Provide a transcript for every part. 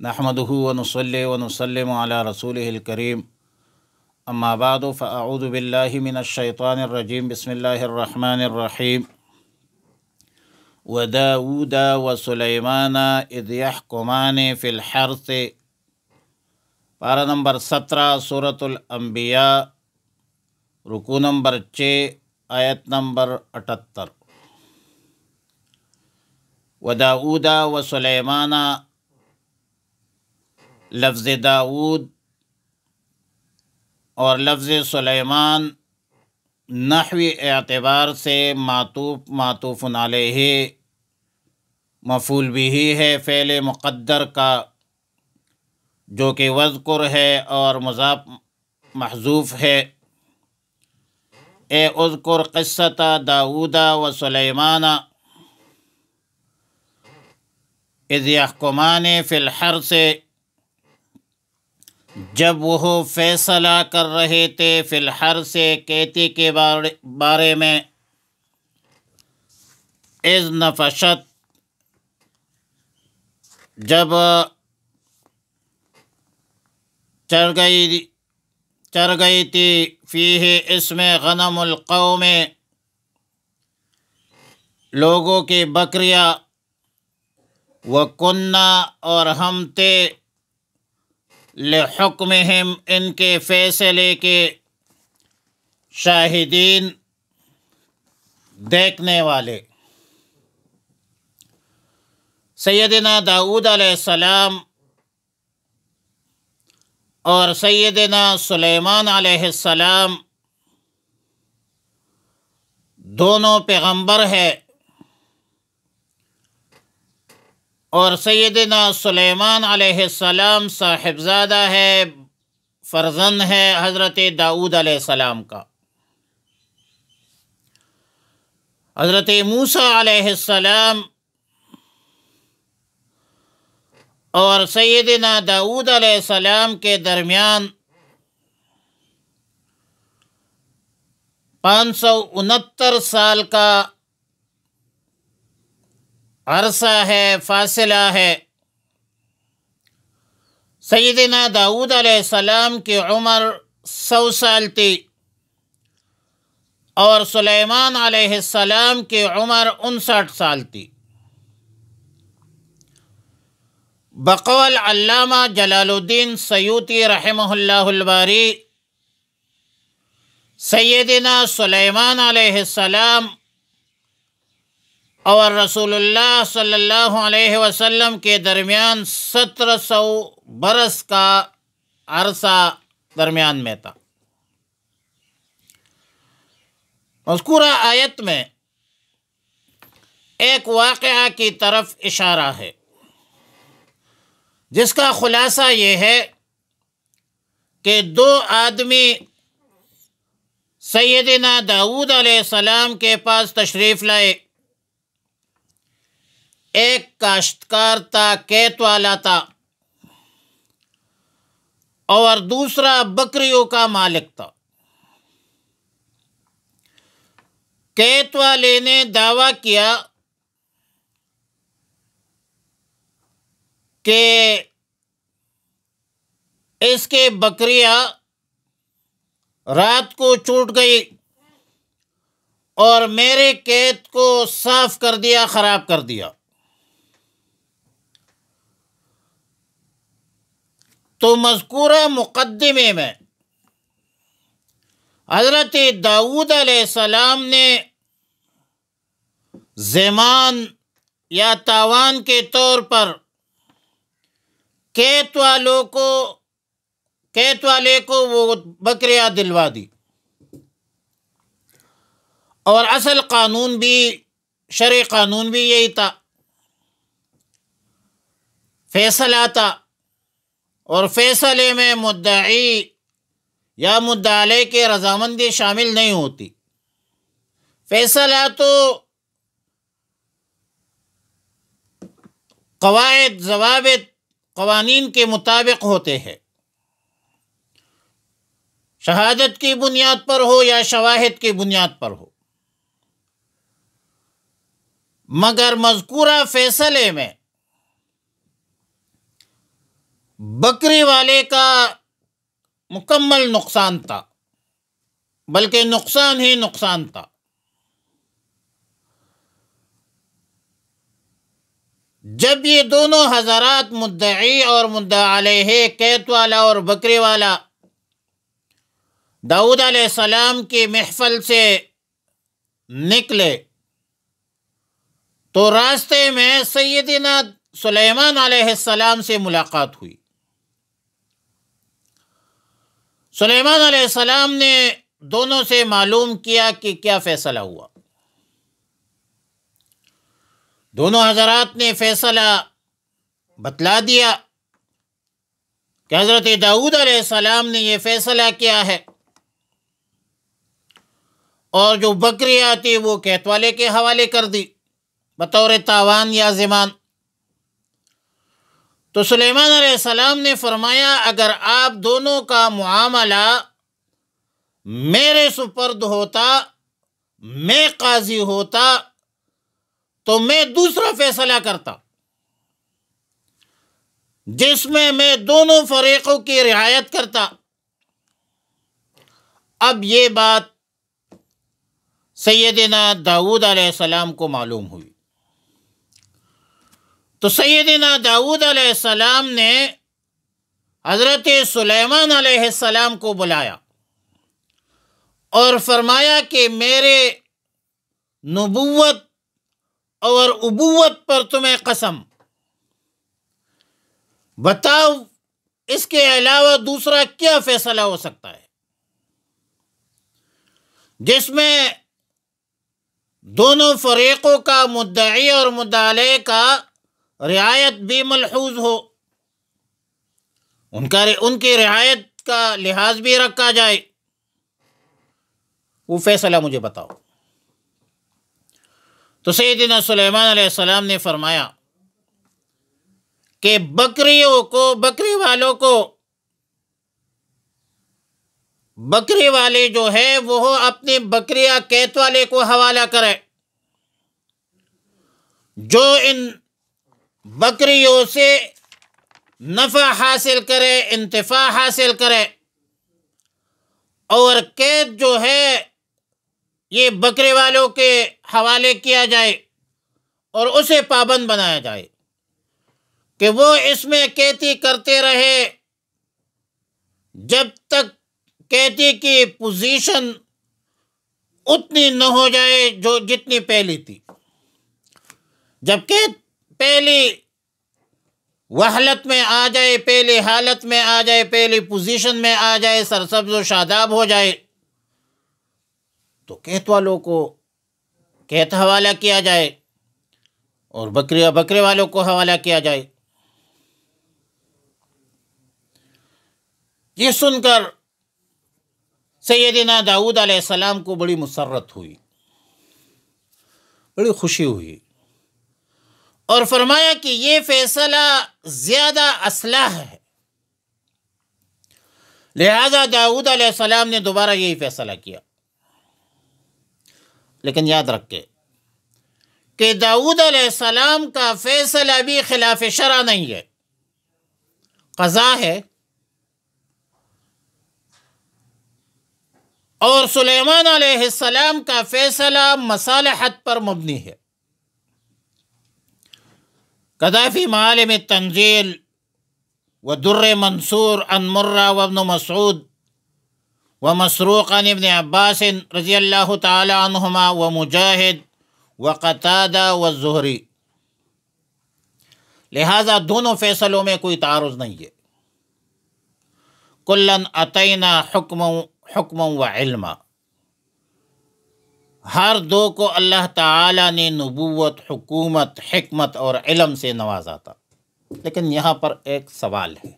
نحمدہ ونصلی ونسلم علی رسولہ الکریم اما بعد فاعوذ باللہ من الشیطان الرجیم بسم اللہ الرحمن الرحیم وداود وسلیمان اذ یحکمان فی الحرث پارہ نمبر 17 سورۃ الانبیاء رکوع نمبر 6 آیت نمبر 78 وداود وسلیمان لفظ داود اور لفظ سلیمان نحوی اعتبار سے معطوف علیہ مفعول بہ ہے فعل مقدر کا، جو کہ وذکر ہے اور مضاف محذوف ہے۔ اے اذکر قصۃ داود و سلیمان اذ یحکمان فی الحرث، جب وہ فیصلہ کر رہے تھے فی الحرث کھیتی کے بارے میں، اذ نفشت جب چر گئی تھی فیہ اس میں غنم القوم لوگوں کی بکریاں، وکننا اور ہم تھے لحکمہم ان کے فیصلے کے شاہدین دیکھنے والے۔ سیدنا داؤد علیہ السلام اور سیدنا سلیمان علیہ السلام دونوں پیغمبر ہے، اور سیدنا سلیمان علیہ السلام صاحبزادہ ہے، فرزند ہے حضرت داؤد علیہ السلام کا۔ حضرت موسیٰ علیہ السلام اور سیدنا داؤد علیہ السلام کے درمیان 569 سال کا عرصہ ہے، فاصلہ ہے۔ سیدنا داؤد علیہ السلام کی عمر 100 سال تھی، اور سلیمان علیہ السلام کی عمر 59 سال تھی۔ بقول علامہ جلال الدین سیوطی رحمہ اللہ الباری، سیدنا سلیمان علیہ السلام اور رسول اللہ صلی اللہ علیہ وسلم کے درمیان 1700 برس کا عرصہ درمیان میں تھا۔ مذکورہ آیت میں ایک واقعہ کی طرف اشارہ ہے، جس کا خلاصہ یہ ہے کہ 2 آدمی سیدنا داؤد علیہ السلام کے پاس تشریف لائے۔ ایک کاشتکار تھا، کھیت والا تھا، اور دوسرا بکریوں کا مالک تھا۔ کھیت والے نے دعویٰ کیا کہ اس کے بکریاں رات کو چھوٹ گئی اور میرے کھیت کو صاف کر دیا، خراب کر دیا۔ تو مذکورہ مقدمے میں حضرت داؤد علیہ السلام نے ضمان یا تاوان کے طور پر کھیت والے کو وہ بکریاں دلوا دی، اور اصل قانون بھی، شرعی قانون بھی یہی تھا، فیصلہ تھا، اور فیصلے میں مدعی یا مدعی علیہ کی رضامندی شامل نہیں ہوتی۔ فیصلہ تو قواعد، ضوابط، قوانین کے مطابق ہوتے ہیں، شہادت کی بنیاد پر ہو یا شواہد کی بنیاد پر ہو۔ مگر مذکورہ فیصلے میں بکری والے کا مکمل نقصان تھا، بلکہ نقصان ہی نقصان تھا۔ جب یہ دونوں حضرات مدعی اور مدعا علیہ، قیت والا اور بکری والا، داؤد علیہ السلام کی محفل سے نکلے تو راستے میں سیدنا سلیمان علیہ السلام سے ملاقات ہوئی۔ سلیمان علیہ السلام نے دونوں سے معلوم کیا کہ کیا فیصلہ ہوا۔ دونوں حضرات نے فیصلہ بتلا دیا کہ حضرت داؤد علیہ السلام نے یہ فیصلہ کیا ہے، اور جو بکریاں تھی وہ قیت والے کے حوالے کر دی بطور تاوان یا ضمان۔ تو سلیمان علیہ السلام نے فرمایا اگر آپ دونوں کا معاملہ میرے سپرد ہوتا، میں قاضی ہوتا، تو میں دوسرا فیصلہ کرتا جس میں دونوں فریقوں کی رعایت کرتا۔ اب یہ بات سیدنا داؤد علیہ السلام کو معلوم ہوئی، تو سیدنا داؤد علیہ السلام نے حضرت سلیمان علیہ السلام کو بلایا اور فرمایا کہ میرے نبوت اور ابوت پر تمہیں قسم، بتاؤ اس کے علاوہ دوسرا کیا فیصلہ ہو سکتا ہے جس میں دونوں فریقوں کا، مدعی اور مدعا علیہ کا، رعایت بھی ملحوظ ہو، ان کی رعایت کا لحاظ بھی رکھا جائے، وہ فیصلہ مجھے بتاؤ۔ تو سیدنا سلیمان علیہ السلام نے فرمایا کہ بکریوں کو، بکری والوں کو، بکری والے جو ہے وہ اپنی بکریاں قیت والے کو حوالہ کرے، جو ان بکریوں سے نفع حاصل کرے، انتفاع حاصل کرے، اور قید جو ہے یہ بکری والوں کے حوالے کیا جائے اور اسے پابند بنایا جائے کہ وہ اس میں قیدی کرتے رہے جب تک قیدی کی پوزیشن اتنی نہ ہو جائے جو جتنی پہلی تھی۔ جب قید پہلی وحلت میں آ جائے، پہلی حالت میں آ جائے، پہلی پوزیشن میں آ جائے، سرسبز و شاداب ہو جائے، تو قید والوں کو قید حوالہ کیا جائے اور بکرے والوں کو حوالہ کیا جائے۔ یہ سن کر سیدنا داؤد علیہ السلام کو بڑی مسرت ہوئی، بڑی خوشی ہوئی، اور فرمایا کہ یہ فیصلہ زیادہ اصلح ہے۔ لہذا داؤد علیہ السلام نے دوبارہ یہی فیصلہ کیا۔ لیکن یاد رکھے کہ داؤد علیہ السلام کا فیصلہ بھی خلاف شرع نہیں ہے، قضا ہے، اور سلیمان علیہ السلام کا فیصلہ مصالحت پر مبنی ہے۔ قذافی معالم التنزیل ودر منصور عن مرہ وابن مسعود ومسروق عن ابن عباس رضی اللہ تعالی عنہما ومجاہد وقتادہ والزہری، لہذا دونوں فیصلوں میں کوئی تعارض نہیں ہے۔ کلن اتینا حکما و علما، ہر دو کو اللہ تعالی نے نبوت، حکومت، حکمت اور علم سے نوازا تھا۔ لیکن یہاں پر ایک سوال ہے،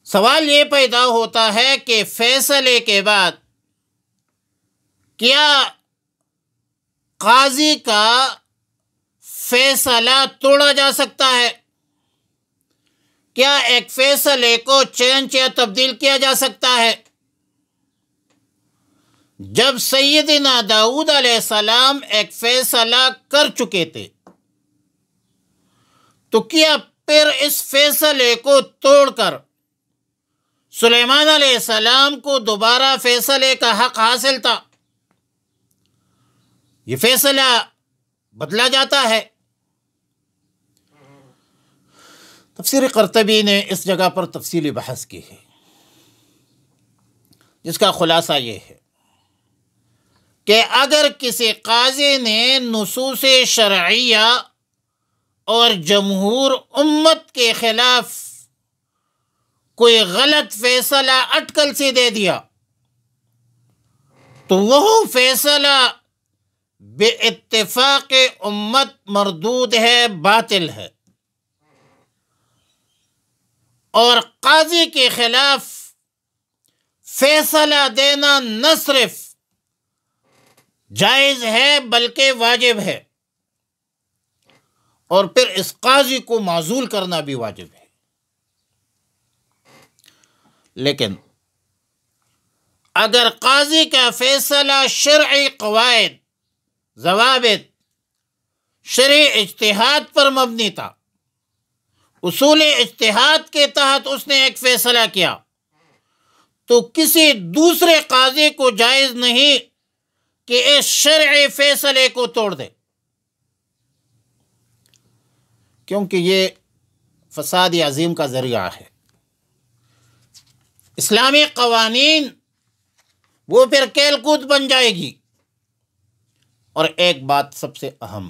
سوال یہ پیدا ہوتا ہے کہ فیصلے کے بعد کیا قاضی کا فیصلہ توڑا جا سکتا ہے؟ کیا ایک فیصلے کو چینج یا تبدیل کیا جا سکتا ہے؟ جب سیدنا داؤد علیہ السلام ایک فیصلہ کر چکے تھے تو کیا پھر اس فیصلے کو توڑ کر سلیمان علیہ السلام کو دوبارہ فیصلے کا حق حاصل تھا، یہ فیصلہ بدلا جاتا ہے۔ تفسیر قرطبی نے اس جگہ پر تفصیلی بحث کی ہے، جس کا خلاصہ یہ ہے کہ اگر کسی قاضی نے نصوص شرعیہ اور جمہور امت کے خلاف کوئی غلط فیصلہ اٹکل سے دے دیا تو وہ فیصلہ بے اتفاق امت مردود ہے، باطل ہے، اور قاضی کے خلاف فیصلہ دینا نہ صرف جائز ہے بلکہ واجب ہے، اور پھر اس قاضی کو معزول کرنا بھی واجب ہے۔ لیکن اگر قاضی کا فیصلہ شرعی قواعد، ضوابط، شرعی اجتہاد پر مبنی تھا، اصول اجتہاد کے تحت اس نے ایک فیصلہ کیا، تو کسی دوسرے قاضی کو جائز نہیں کہ اس شرعی فیصلے کو توڑ دے، کیونکہ یہ فساد عظیم کا ذریعہ ہے۔ اسلامی قوانین وہ پھر کیل کود بن جائے گی۔ اور ایک بات سب سے اہم،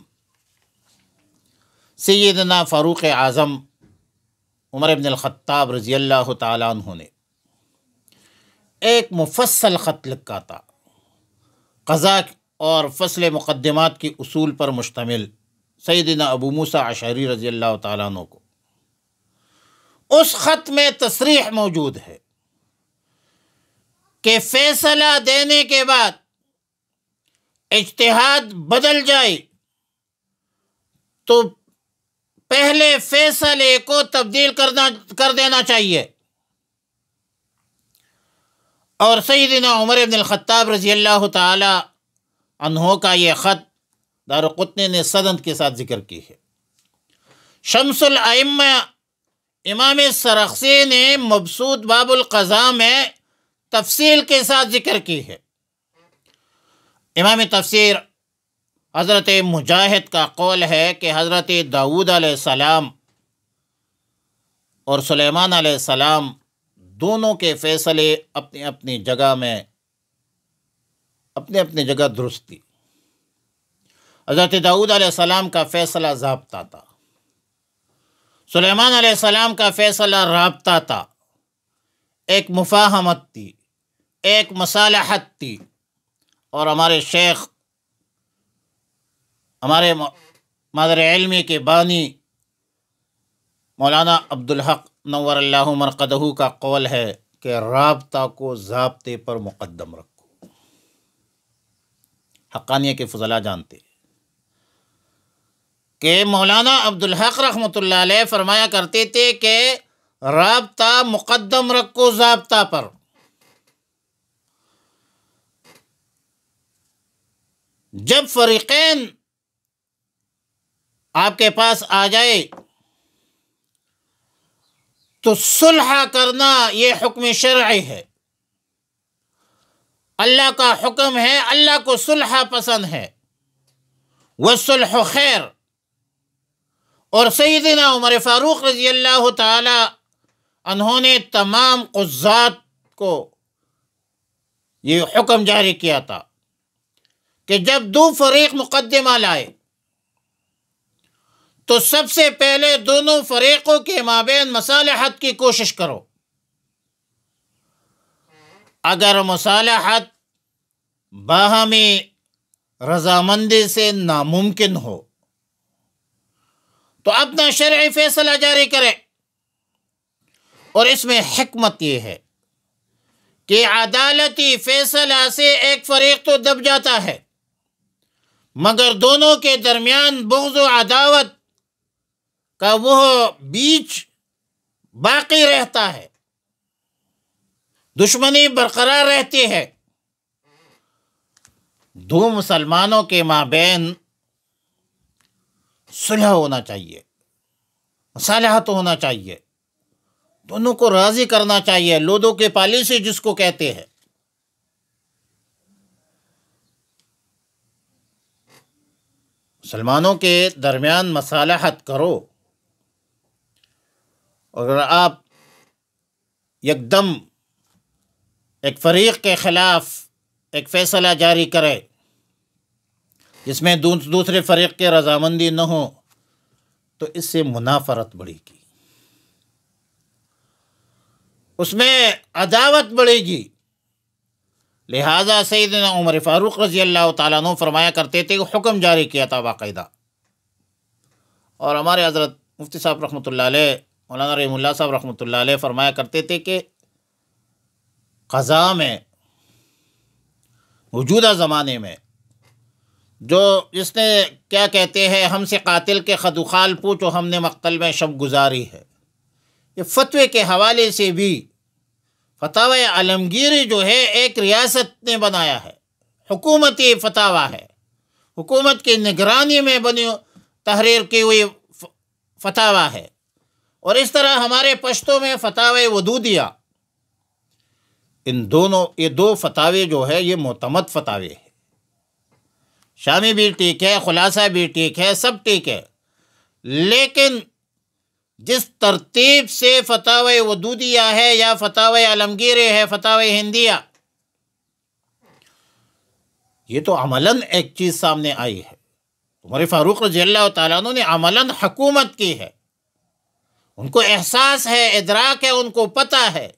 سیدنا فاروق اعظم عمر بن الخطاب رضی اللہ تعالیٰ عنہ نے ایک مفصل خط لکھا تھا، قضاء اور فصل مقدمات کی اصول پر مشتمل، سیدنا ابو موسیٰ اشعری رضی اللہ تعالیٰ عنہ کو۔ اس خط میں تصریح موجود ہے کہ فیصلہ دینے کے بعد اجتہاد بدل جائے تو پہلے فیصلے کو تبدیل کر دینا چاہیے، اور سیدنا عمر بن الخطاب رضی اللہ تعالی عنہ کا یہ خط دارقطنی نے سند کے ساتھ ذکر کی ہے۔ شمس الائمہ امام سرخسی نے مبسوط باب القضاء میں تفصیل کے ساتھ ذکر کی ہے۔ امام تفسیر حضرت مجاہد کا قول ہے کہ حضرت داؤد علیہ السلام اور سلیمان علیہ السلام دونوں کے فیصلے اپنی اپنی جگہ میں اپنی جگہ درست تھی۔ حضرت داؤد علیہ السلام کا فیصلہ ضابطہ تھا، سلیمان علیہ السلام کا فیصلہ رابطہ تھا، ایک مفاہمت تھی، ایک مصالحت تھی۔ اور ہمارے شیخ، ہمارے مادر علمی کے بانی مولانا عبدالحق نور اللہ مرقدہ کا قول ہے کہ رابطہ کو ضابطے پر مقدم رکھو۔ حقانیہ کے فضلاء جانتے کہ مولانا عبدالحق رحمۃ اللہ علیہ فرمایا کرتے تھے کہ رابطہ مقدم رکھو ضابطہ پر۔ جب فریقین آپ کے پاس آ جائے تو صلح کرنا یہ حکم شرعی ہے، اللہ کا حکم ہے، اللہ کو صلح پسند ہے، والصلح خیر۔ اور سیدنا عمر فاروق رضی اللہ تعالی عنہ نے تمام قضات کو یہ حکم جاری کیا تھا کہ جب دو فریق مقدمہ لائے تو سب سے پہلے دونوں فریقوں کے مابین مصالحت کی کوشش کرو۔ اگر مصالحت باہمی رضامندی سے ناممکن ہو تو اپنا شرعی فیصلہ جاری کرے۔ اور اس میں حکمت یہ ہے کہ عدالتی فیصلہ سے ایک فریق تو دب جاتا ہے، مگر دونوں کے درمیان بغض و عداوت کا وہ بیچ باقی رہتا ہے، دشمنی برقرار رہتی ہے۔ دو مسلمانوں کے مابین صلح ہونا چاہیے، مصالحت ہونا چاہیے، دونوں کو راضی کرنا چاہیے، لودو کے پالیسی جس کو کہتے ہیں۔ مسلمانوں کے درمیان مصالحت کرو، اگر آپ یکدم ایک فریق کے خلاف ایک فیصلہ جاری کرے جس میں دوسرے فریق کی رضامندی نہ ہو تو اس سے منافرت بڑھے گی، اس میں عداوت بڑھے گی۔ لہذا سیدنا عمر فاروق رضی اللہ تعالیٰ عنہ فرمایا کرتے تھے کہ حکم جاری کیا تھا باقاعدہ، اور ہمارے حضرت مفتی صاحب رحمۃ اللہ علیہ، مولانا رحم اللہ صاحب رحمۃ اللہ علیہ فرمایا کرتے تھے کہ قضاء میں موجودہ زمانے میں جو جس نے کیا کہتے ہیں ہم سے قاتل کے خدوخال پوچھو ہم نے مقتل میں شب گزاری ہے، یہ فتوے کے حوالے سے بھی فتاوی عالمگیری جو ہے ایک ریاست نے بنایا ہے، حکومتی فتاوی ہے، حکومت کی نگرانی میں بنی تحریر کی ہوئی فتاوی ہے۔ اور اس طرح ہمارے پشتوں میں فتاوی ودودیہ، یہ دو فتاوی جو ہے یہ معتمد فتاوی ہے، شامی بھی ٹھیک ہے، خلاصہ بھی ٹھیک ہے، سب ٹھیک ہے، لیکن جس ترتیب سے فتاوی ودودیہ ہے یا فتاوی عالمگیری ہے، فتاوی ہندیہ، یہ تو عملاً ایک چیز سامنے آئی ہے۔ عمر فاروق رضی اللہ تعالیٰ عنہ نے عملاً حکومت کی ہے، ان کو احساس ہے، ادراک ہے، ان کو پتہ ہے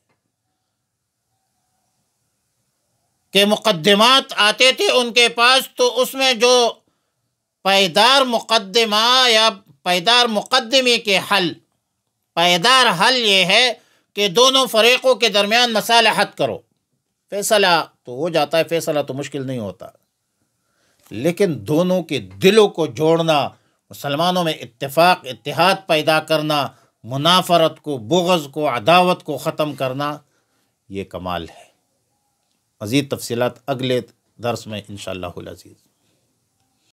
کہ مقدمات آتے تھے ان کے پاس، تو اس میں جو پائیدار مقدمہ یا پائیدار مقدمے کے پائیدار حل یہ ہے کہ دونوں فریقوں کے درمیان مصالحت کرو، فیصلہ تو ہو جاتا ہے، فیصلہ تو مشکل نہیں ہوتا، لیکن دونوں کے دلوں کو جوڑنا، مسلمانوں میں اتفاق اتحاد پیدا کرنا، منافرت کو، بغض کو، عداوت کو ختم کرنا، یہ کمال ہے۔ مزید تفصیلات اگلے درس میں انشاءاللہ العزیز۔